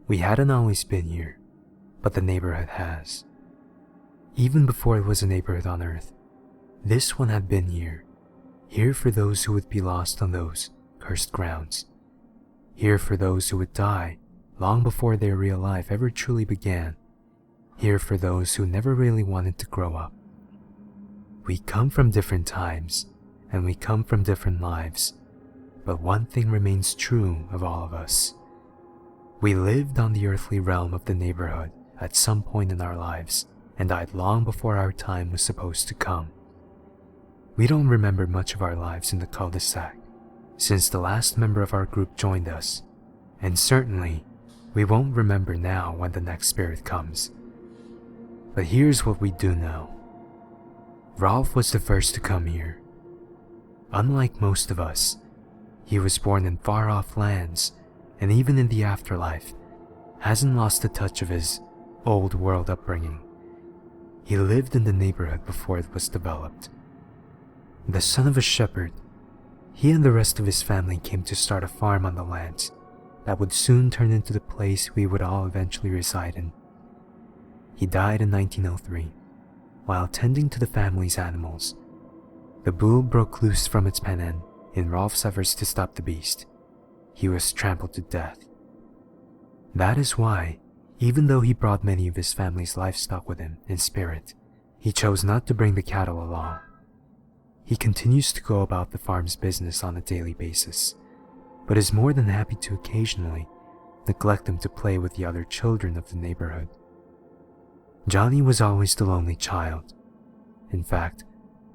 We hadn't always been here, but the neighborhood has. Even before it was a neighborhood on Earth, this one had been here. Here for those who would be lost on those cursed grounds. Here for those who would die long before their real life ever truly began. Here for those who never really wanted to grow up. We come from different times, and we come from different lives, but one thing remains true of all of us. We lived on the earthly realm of the neighborhood at some point in our lives, and died long before our time was supposed to come. We don't remember much of our lives in the cul-de-sac, since the last member of our group joined us, and certainly, we won't remember now when the next spirit comes. But here's what we do know. Rolf was the first to come here. Unlike most of us, he was born in far-off lands, and even in the afterlife, hasn't lost the touch of his old world upbringing. He lived in the neighborhood before it was developed. The son of a shepherd, he and the rest of his family came to start a farm on the lands that would soon turn into the place we would all eventually reside in. He died in 1903, while tending to the family's animals. The bull broke loose from its pen and, in Rolf's efforts to stop the beast, he was trampled to death. That is why, even though he brought many of his family's livestock with him in spirit, he chose not to bring the cattle along. He continues to go about the farm's business on a daily basis, but is more than happy to occasionally neglect them to play with the other children of the neighborhood. Johnny was always the lonely child. In fact,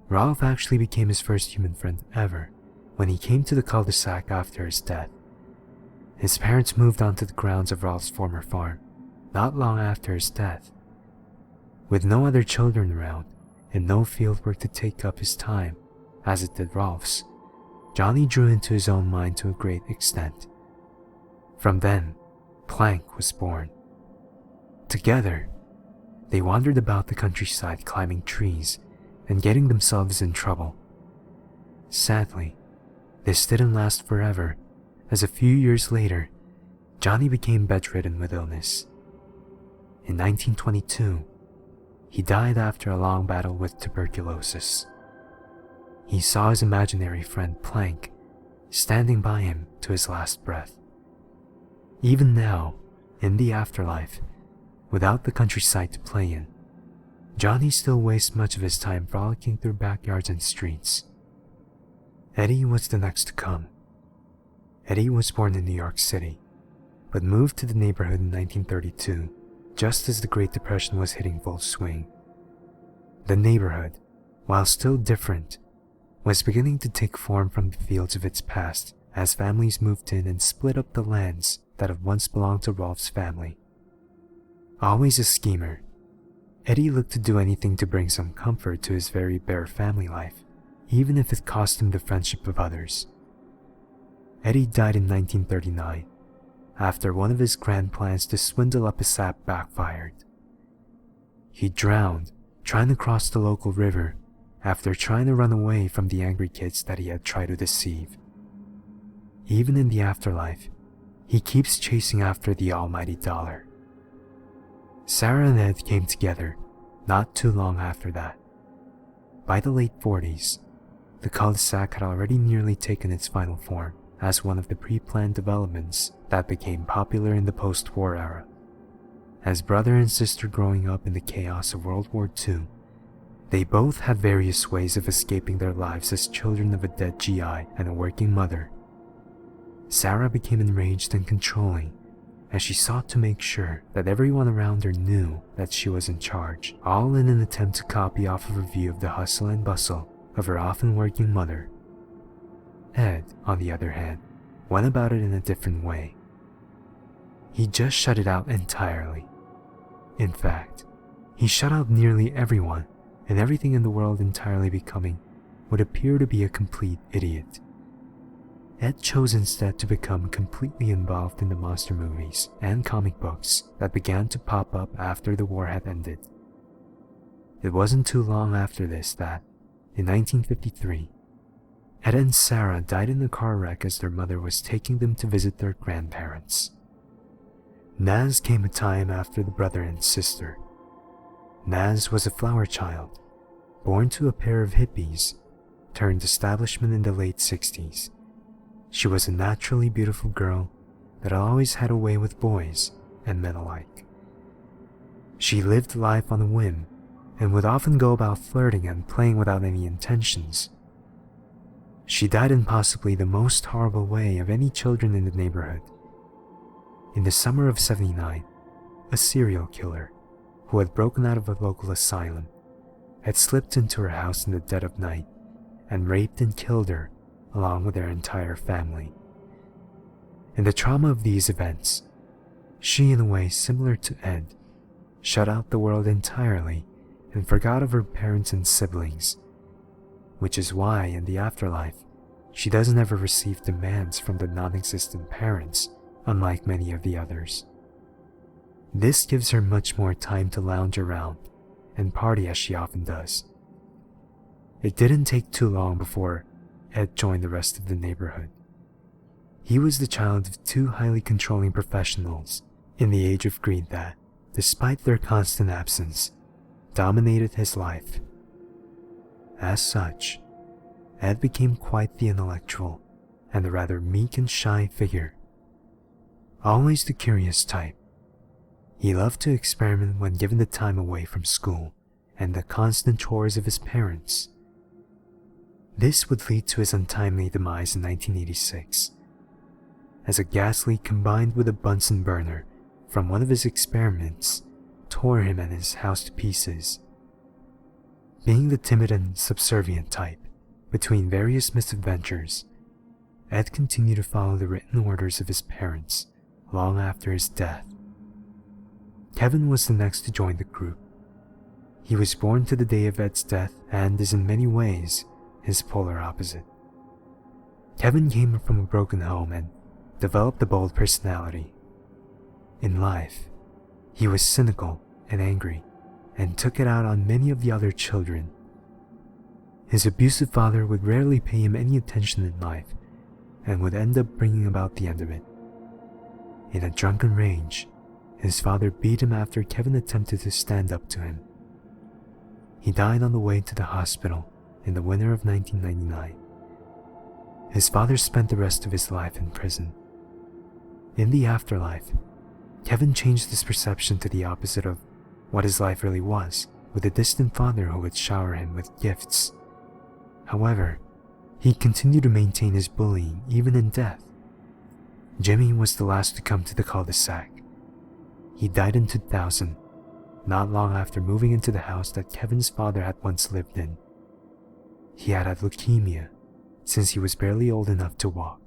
Rolf actually became his first human friend ever when he came to the cul-de-sac after his death. His parents moved onto the grounds of Rolf's former farm not long after his death. With no other children around and no fieldwork to take up his time, as it did Rolf's, Johnny drew into his own mind to a great extent. From then, Plank was born. Together, they wandered about the countryside climbing trees and getting themselves in trouble. Sadly, this didn't last forever, as a few years later, Johnny became bedridden with illness. In 1922, he died after a long battle with tuberculosis. He saw his imaginary friend Plank standing by him to his last breath. Even now, in the afterlife, without the countryside to play in, Johnny still wastes much of his time frolicking through backyards and streets. Eddie was the next to come. Eddie was born in New York City, but moved to the neighborhood in 1932, just as the Great Depression was hitting full swing. The neighborhood, while still different, was beginning to take form from the fields of its past as families moved in and split up the lands that had once belonged to Rolf's family. Always a schemer, Eddie looked to do anything to bring some comfort to his very bare family life, even if it cost him the friendship of others. Eddie died in 1939, after one of his grand plans to swindle up his sap backfired. He drowned trying to cross the local river after trying to run away from the angry kids that he had tried to deceive. Even in the afterlife, he keeps chasing after the almighty dollar. Sarah and Ed came together not too long after that. By the late 40s, the cul-de-sac had already nearly taken its final form as one of the pre-planned developments that became popular in the post-war era. As brother and sister growing up in the chaos of World War II, they both had various ways of escaping their lives as children of a dead GI and a working mother. Sarah became enraged and controlling as she sought to make sure that everyone around her knew that she was in charge, all in an attempt to copy off of a view of the hustle and bustle of her often working mother. Ed, on the other hand, went about it in a different way. He just shut it out entirely. In fact, he shut out nearly everyone and everything in the world entirely, becoming what appeared to be a complete idiot. Ed chose instead to become completely involved in the monster movies and comic books that began to pop up after the war had ended. It wasn't too long after this that, in 1953, Ed and Sarah died in a car wreck as their mother was taking them to visit their grandparents. Naz came a time after the brother and sister. Naz was a flower child, born to a pair of hippies, turned establishment in the late 60s. She was a naturally beautiful girl that always had a way with boys and men alike. She lived life on a whim and would often go about flirting and playing without any intentions. She died in possibly the most horrible way of any children in the neighborhood. In the summer of '79, a serial killer, who had broken out of a local asylum, had slipped into her house in the dead of night and raped and killed her along with their entire family. In the trauma of these events, she, in a way similar to Ed, shut out the world entirely and forgot of her parents and siblings, which is why in the afterlife she doesn't ever receive demands from the non-existent parents, unlike many of the others. This gives her much more time to lounge around and party as she often does. It didn't take too long before Ed joined the rest of the neighborhood. He was the child of two highly controlling professionals in the age of greed that, despite their constant absence, dominated his life. As such, Ed became quite the intellectual and a rather meek and shy figure. Always the curious type, he loved to experiment when given the time away from school and the constant chores of his parents. This would lead to his untimely demise in 1986, as a gas leak combined with a Bunsen burner from one of his experiments tore him and his house to pieces. Being the timid and subservient type, between various misadventures, Ed continued to follow the written orders of his parents long after his death. Kevin was the next to join the group. He was born to the day of Ed's death and is in many ways his polar opposite. Kevin came from a broken home and developed a bold personality. In life, he was cynical and angry and took it out on many of the other children. His abusive father would rarely pay him any attention in life and would end up bringing about the end of it. In a drunken rage, his father beat him after Kevin attempted to stand up to him. He died on the way to the hospital in the winter of 1999. His father spent the rest of his life in prison. In the afterlife, Kevin changed his perception to the opposite of what his life really was, with a distant father who would shower him with gifts. However, he continued to maintain his bullying even in death. Jimmy was the last to come to the cul-de-sac. He died in 2000, not long after moving into the house that Kevin's father had once lived in. He had leukemia since he was barely old enough to walk.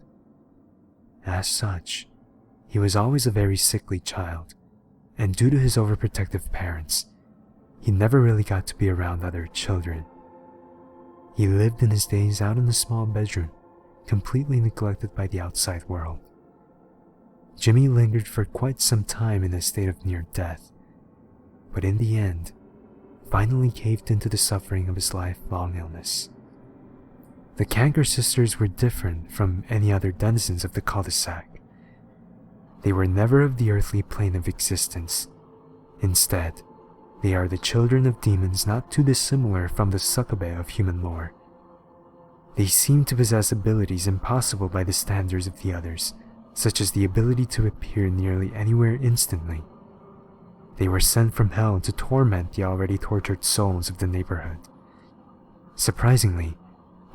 As such, he was always a very sickly child, and due to his overprotective parents, he never really got to be around other children. He lived in his days out in a small bedroom, completely neglected by the outside world. Jimmy lingered for quite some time in a state of near death, but in the end, finally caved into the suffering of his lifelong illness. The Kanker sisters were different from any other denizens of the cul-de-sac. They were never of the earthly plane of existence. Instead, they are the children of demons not too dissimilar from the succubae of human lore. They seem to possess abilities impossible by the standards of the others, such as the ability to appear nearly anywhere instantly. They were sent from hell to torment the already tortured souls of the neighborhood. Surprisingly,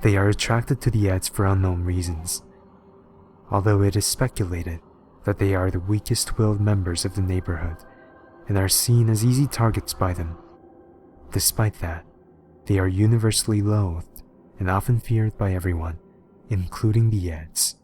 they are attracted to the Eds for unknown reasons, although it is speculated that they are the weakest-willed members of the neighborhood and are seen as easy targets by them. Despite that, they are universally loathed and often feared by everyone, including the Eds.